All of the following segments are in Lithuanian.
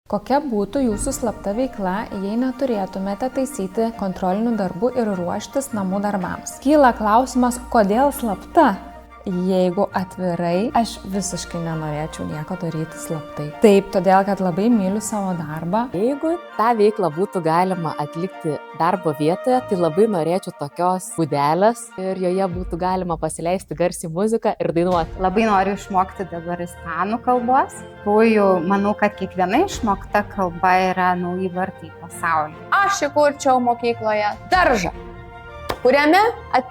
Kokia būtų jūsų slapta veikla, jei neturėtumėte taisyti kontrolinių darbų ir ruoštis namų darbams? Kyla klausimas, kodėl slapta? Jeigu atvirai, aš visiškai nenorėčiau nieko daryti slaptai. Taip, todėl, kad labai myliu savo darbą. Jeigu tą veiklą būtų galima atlikti darbo vietoje, tai labai norėčiau tokios būdelės ir joje būtų galima pasileisti garsiai muziką ir dainuoti. Labai noriu išmokti dabar ispanų kalbos. Manau, kad kiekviena išmokta kalba yra nauji vartai į pasaulį. Aš įkurčiau mokykloje daržą, kuriame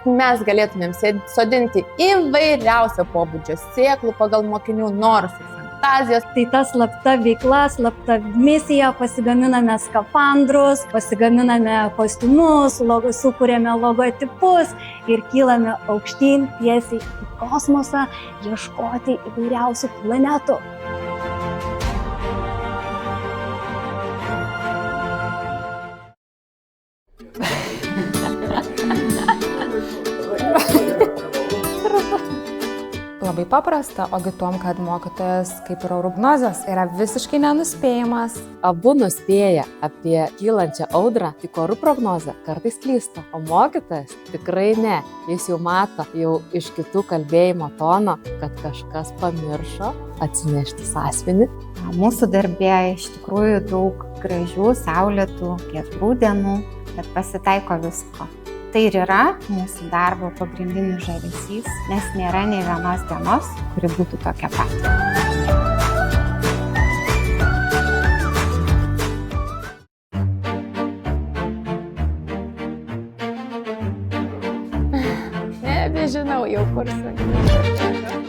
mes galėtumėm sodinti įvairiausio pobūdžio sėklų pagal mokinių norus ir fantazijos. Tai ta slapta veikla, slapta misija, pasigaminame skafandrus, pasigaminame kostiumus, sukūrėme logotipus ir kylame aukštyn tiesiai į kosmosą ieškoti įvairiausių planetų. Labai paprasta, ogi tuom, kad mokytojas, kaip ir prognozės, yra visiškai nenuspėjamas. Abu nuspėja apie kylančią audrą, tik orų prognozė kartais klysta, o mokytojas tikrai ne. Jis jau mato jau iš kitų kalbėjimo tono, kad kažkas pamiršo atsinešti sąsiuvinį. Mūsų darbė iš tikrųjų daug gražių, saulėtų, giedrų dienų, bet pasitaiko visko. Tai ir yra mūsų darbo pagrindinis žavesys, nes nėra nei vienos dienos, kuri būtų tokia pat. Nebežinau jau kur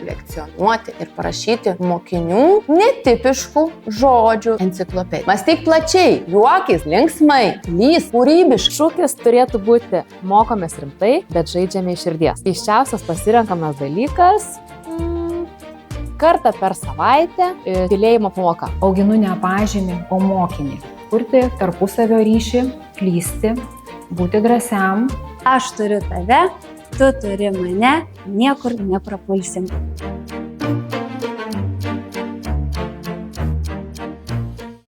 lekcionuoti ir parašyti mokinių netipiškų žodžių enciklopediją. Mąstyk plačiai, juokis, linksmai, lys, kūrybiškai. Šūkis turėtų būti mokomės rimtai, bet žaidžiame iš širdies. Keisčiausias pasirenkamas dalykas kartą per savaitę tylėjimo pamoka. Auginu ne pažymį, o mokinį. Kurti tarpusavio ryšį, klysti, būti drąsiam. Aš turiu tave, tu turi mane, niekur neprapulsim.